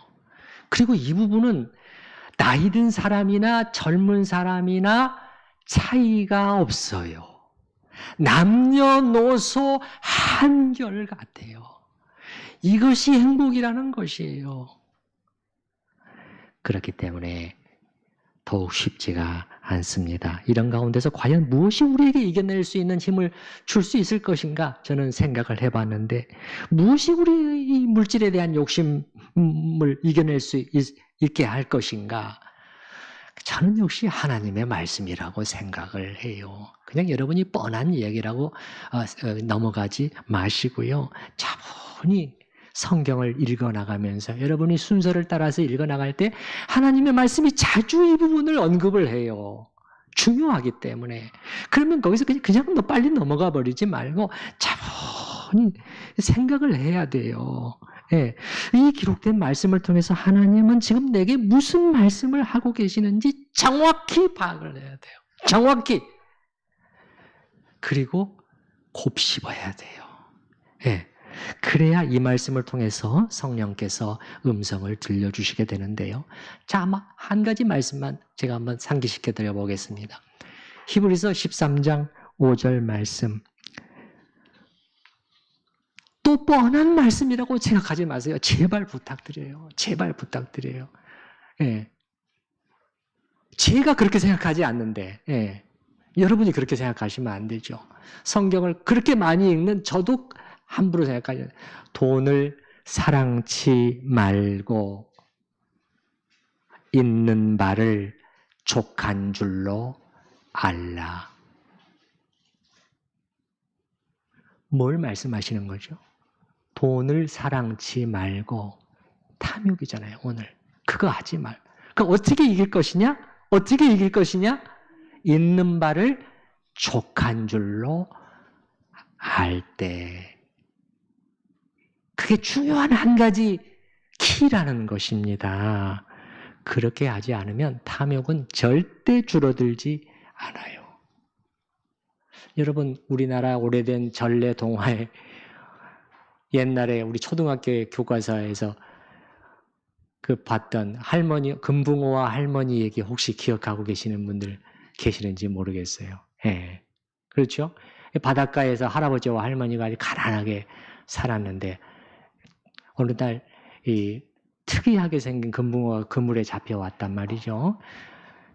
그리고 이 부분은 나이 든 사람이나 젊은 사람이나 차이가 없어요. 남녀노소 한결같아요. 이것이 행복이라는 것이에요. 그렇기 때문에 더욱 쉽지가 않습니다. 이런 가운데서 과연 무엇이 우리에게 이겨낼 수 있는 힘을 줄 수 있을 것인가? 저는 생각을 해봤는데, 무엇이 우리의 이 물질에 대한 욕심을 이겨낼 수 있게 할 것인가? 저는 역시 하나님의 말씀이라고 생각을 해요. 그냥 여러분이 뻔한 이야기라고 넘어가지 마시고요. 차분히 성경을 읽어나가면서 여러분이 순서를 따라서 읽어나갈 때 하나님의 말씀이 자주 이 부분을 언급을 해요. 중요하기 때문에. 그러면 거기서 그냥 빨리 넘어가 버리지 말고 차분히 생각을 해야 돼요. 예, 이 기록된 말씀을 통해서 하나님은 지금 내게 무슨 말씀을 하고 계시는지 정확히 파악을 해야 돼요. 정확히. 그리고 곱씹어야 돼요. 예, 그래야 이 말씀을 통해서 성령께서 음성을 들려주시게 되는데요. 자, 한 가지 말씀만 제가 한번 상기시켜 드려 보겠습니다. 히브리서 13장 5절 말씀. 또 뻔한 말씀이라고 생각하지 마세요. 제발 부탁드려요. 제발 부탁드려요. 예. 제가 그렇게 생각하지 않는데, 예. 여러분이 그렇게 생각하시면 안 되죠. 성경을 그렇게 많이 읽는 저도 함부로 생각하지 않아요. 돈을 사랑치 말고 있는 바를 족한 줄로 알라. 뭘 말씀하시는 거죠? 돈을 사랑치 말고, 탐욕이잖아요, 오늘. 그거 하지 말. 그럼 어떻게 이길 것이냐? 어떻게 이길 것이냐? 있는 바를 족한 줄로 알 때. 그게 중요한 한 가지 키라는 것입니다. 그렇게 하지 않으면 탐욕은 절대 줄어들지 않아요. 여러분, 우리나라 오래된 전래 동화에 옛날에 우리 초등학교 교과서에서 그 봤던 할머니, 금붕어와 할머니 얘기 혹시 기억하고 계시는 분들 계시는지 모르겠어요. 예. 그렇죠? 바닷가에서 할아버지와 할머니가 아주 가난하게 살았는데 어느 날 이 특이하게 생긴 금붕어가 그물에 잡혀왔단 말이죠.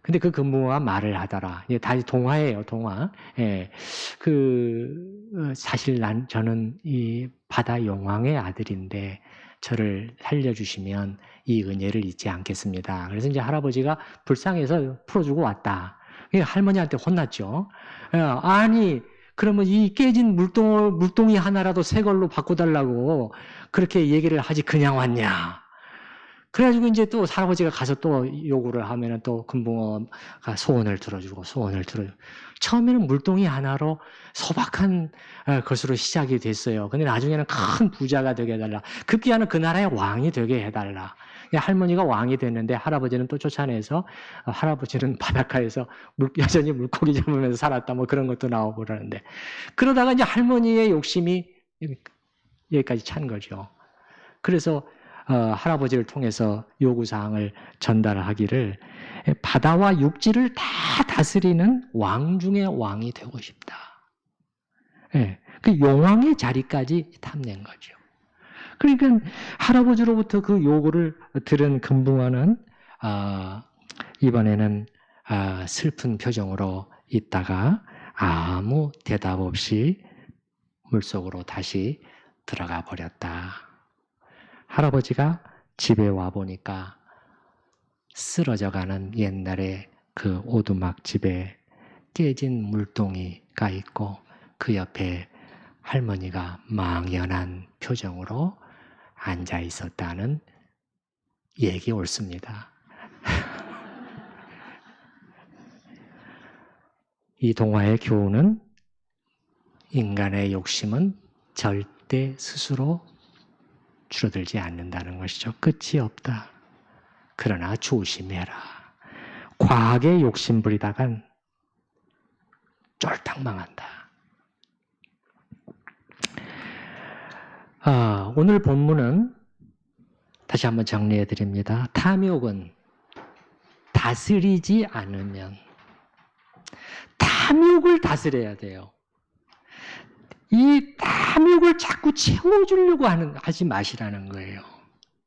근데 그 금붕어가 말을 하더라. 이게 다 동화예요, 동화. 예. 사실 저는 이 바다 용왕의 아들인데 저를 살려주시면 이 은혜를 잊지 않겠습니다. 그래서 이제 할아버지가 불쌍해서 풀어주고 왔다. 할머니한테 혼났죠. 아니, 그러면 이 깨진 물동이 하나라도 새 걸로 바꿔달라고 그렇게 얘기를 하지 그냥 왔냐. 그래가지고 이제 또 할아버지가 가서 또 요구를 하면은 또 금붕어가 소원을 들어주고. 처음에는 물동이 하나로 소박한 것으로 시작이 됐어요. 근데 나중에는 큰 부자가 되게 해달라. 급기야는 그 나라의 왕이 되게 해달라. 할머니가 왕이 됐는데 할아버지는 또 쫓아내서 할아버지는 바닷가에서 여전히 물고기 잡으면서 살았다. 뭐 그런 것도 나오고 그러는데 그러다가 이제 할머니의 욕심이 여기까지 찬 거죠. 그래서 할아버지를 통해서 요구사항을 전달하기를 바다와 육지를 다 다스리는 왕 중의 왕이 되고 싶다. 예, 그 용왕의 자리까지 탐낸 거죠. 그러니까 할아버지로부터 그 요구를 들은 금붕어는 이번에는 슬픈 표정으로 있다가 아무 대답 없이 물속으로 다시 들어가 버렸다. 할아버지가 집에 와보니까 쓰러져가는 옛날에 그 오두막 집에 깨진 물동이가 있고 그 옆에 할머니가 망연한 표정으로 앉아 있었다는 얘기 옳습니다. 이 동화의 교훈은 인간의 욕심은 절대 스스로 줄어들지 않는다는 것이죠. 끝이 없다. 그러나 조심해라. 과하게 욕심 부리다간 쫄딱 망한다. 오늘 본문은 다시 한번 정리해 드립니다. 탐욕은 다스리지 않으면 탐욕을 다스려야 돼요. 이 탐욕을 자꾸 채워주려고 하지 마시라는 거예요.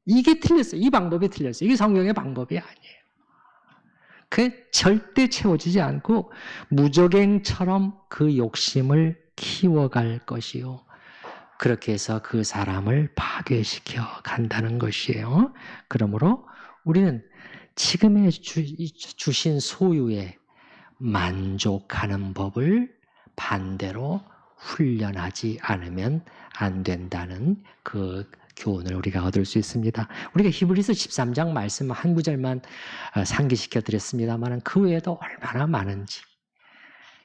이게 틀렸어요. 이 방법이 틀렸어요. 이게 성경의 방법이 아니에요. 그 절대 채워지지 않고 무적행처럼 그 욕심을 키워갈 것이요. 그렇게 해서 그 사람을 파괴시켜 간다는 것이에요. 그러므로 우리는 지금의 주신 소유에 만족하는 법을 반대로 훈련하지 않으면 안 된다는 그 교훈을 우리가 얻을 수 있습니다. 우리가 히브리서 13장 말씀 한 구절만 상기시켜 드렸습니다만 그 외에도 얼마나 많은지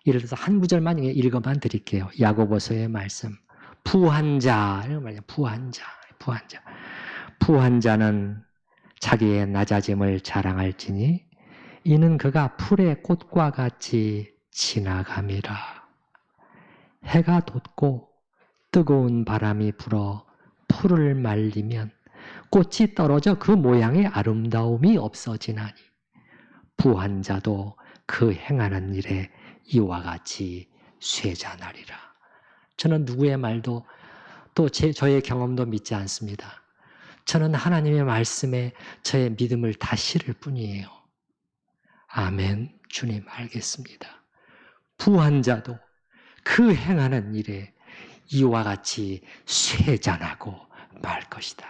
예를 들어서 한 구절만 읽어만 드릴게요. 야고보서의 말씀. 부한 자, 이런 말이에요. 부한 자는 자기의 낮아짐을 자랑할지니 이는 그가 풀의 꽃과 같이 지나감이라. 해가 돋고 뜨거운 바람이 불어 풀을 말리면 꽃이 떨어져 그 모양의 아름다움이 없어지나니 부한 자도 그 행하는 일에 이와 같이 쇠잔하리라. 저는 누구의 말도 또 저의 경험도 믿지 않습니다. 저는 하나님의 말씀에 저의 믿음을 다 실을 뿐이에요. 아멘. 주님 알겠습니다. 부한 자도 그 행하는 일에 이와 같이 쇠잔하고 말 것이다.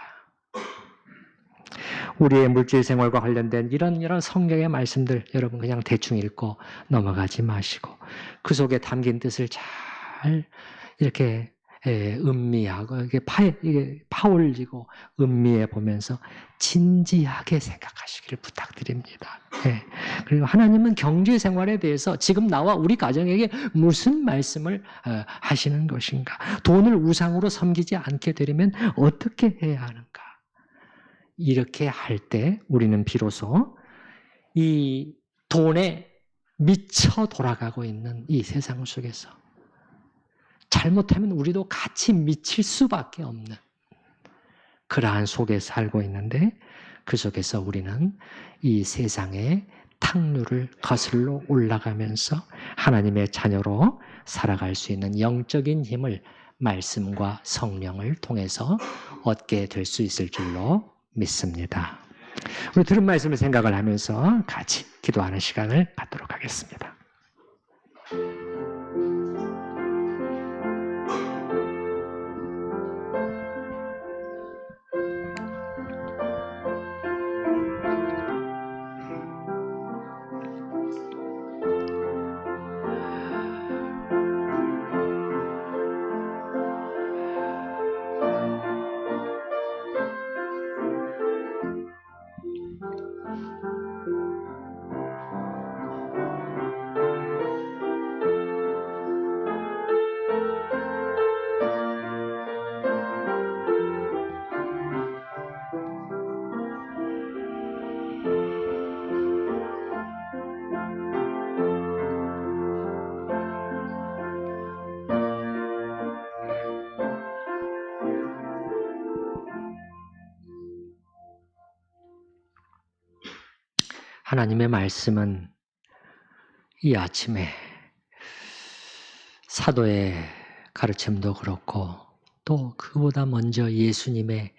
우리의 물질 생활과 관련된 이런 성경의 말씀들 여러분 그냥 대충 읽고 넘어가지 마시고 그 속에 담긴 뜻을 잘 이렇게 음미하고 이게 파올리고 음미해 보면서 진지하게 생각하시기를 부탁드립니다. 그리고 하나님은 경제 생활에 대해서 지금 나와 우리 가정에게 무슨 말씀을 하시는 것인가? 돈을 우상으로 섬기지 않게 되려면 어떻게 해야 하는가? 이렇게 할 때 우리는 비로소 이 돈에 미쳐 돌아가고 있는 이 세상 속에서 잘못하면 우리도 같이 미칠 수밖에 없는 그러한 속에 살고 있는데, 그 속에서 우리는 이 세상의 탕류를 거슬러 올라가면서 하나님의 자녀로 살아갈 수 있는 영적인 힘을 말씀과 성령을 통해서 얻게 될 수 있을 줄로 믿습니다. 우리 들은 말씀을 생각을 하면서 같이 기도하는 시간을 갖도록 하겠습니다. 하나님의 말씀은 이 아침에 사도의 가르침도 그렇고 또 그보다 먼저 예수님의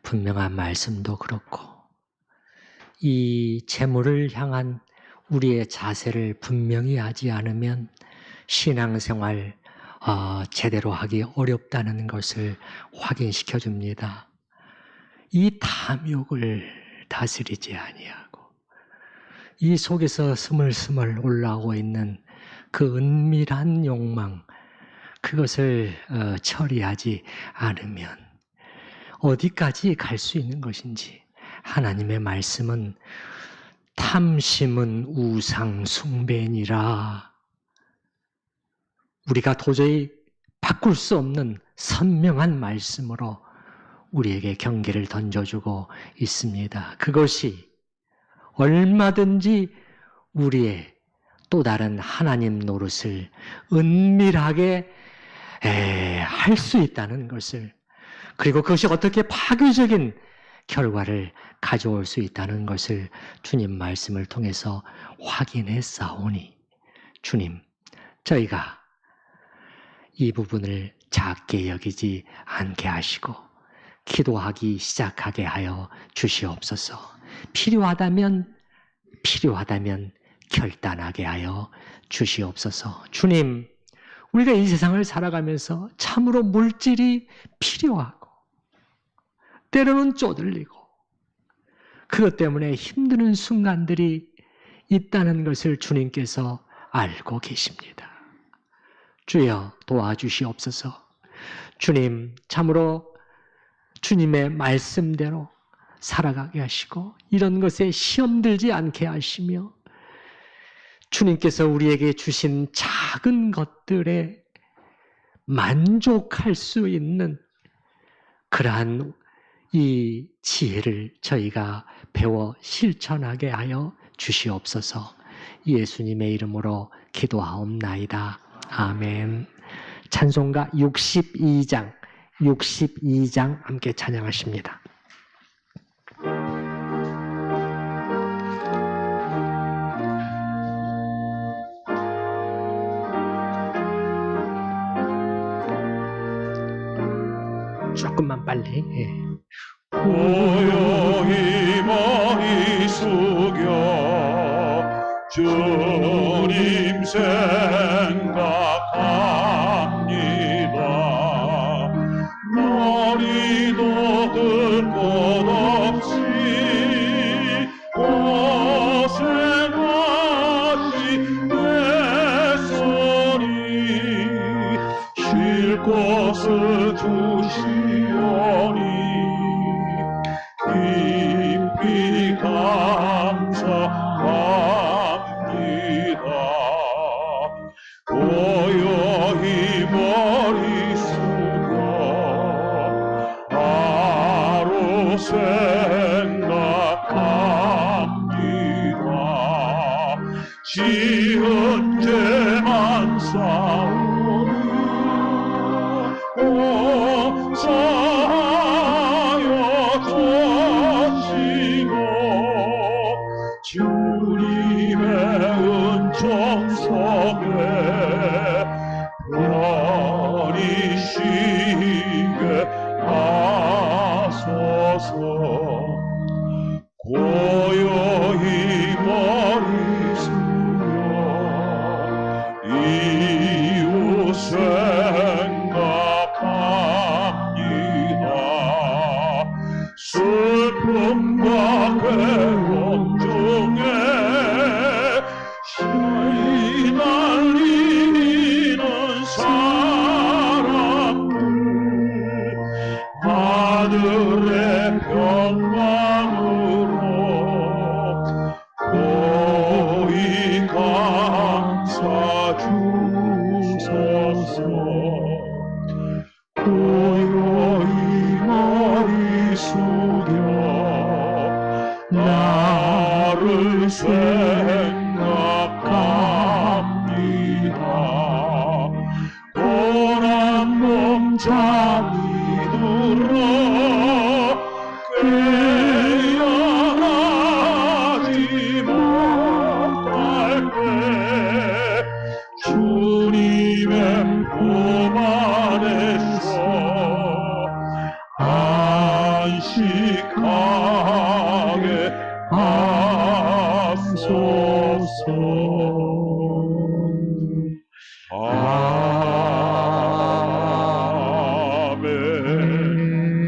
분명한 말씀도 그렇고 이 재물을 향한 우리의 자세를 분명히 하지 않으면 신앙생활 제대로 하기 어렵다는 것을 확인시켜 줍니다. 이 탐욕을 다스리지 아니하고 이 속에서 스물스물 올라오고 있는 그 은밀한 욕망, 그것을 처리하지 않으면 어디까지 갈 수 있는 것인지, 하나님의 말씀은 탐심은 우상 숭배니라, 우리가 도저히 바꿀 수 없는 선명한 말씀으로 우리에게 경계를 던져주고 있습니다. 그것이 얼마든지 우리의 또 다른 하나님 노릇을 은밀하게 할 수 있다는 것을, 그리고 그것이 어떻게 파괴적인 결과를 가져올 수 있다는 것을 주님 말씀을 통해서 확인했사오니, 주님, 저희가 이 부분을 작게 여기지 않게 하시고 기도하기 시작하게 하여 주시옵소서. 필요하다면 결단하게 하여 주시옵소서. 주님, 우리가 이 세상을 살아가면서 참으로 물질이 필요하고 때로는 쪼들리고 그것 때문에 힘드는 순간들이 있다는 것을 주님께서 알고 계십니다. 주여 도와주시옵소서. 주님, 참으로 주님의 말씀대로 살아가게 하시고 이런 것에 시험 들지 않게 하시며 주님께서 우리에게 주신 작은 것들에 만족할 수 있는 그러한 이 지혜를 저희가 배워 실천하게 하여 주시옵소서. 예수님의 이름으로 기도하옵나이다. 아멘. 찬송가 62장 함께 찬양하십니다. 조금만 빨리. 고요히 머리 숙여 주님 생각합니다. 머리도 들 곳 없이 고생하시 내 소리 쉴 곳을 주시오니 깊이 감사합니다. 고요히 머리 숙여 하루 생각합니다. 지은 죄만 쌓으니 큰 정성에 편히 쉬게 하소서. 고요히 머리 숙여 이웃 생각합니다. 슬픔과 괴로움 중에 시달리는 사람들 하늘의 평강으로 고이 감싸 주소서. 고요히 머리 숙여 나를 생각합니다. 고난 몸 잠이 들어 깨어나지 못할 때 주님의 품 안에서 안식하게 하소서.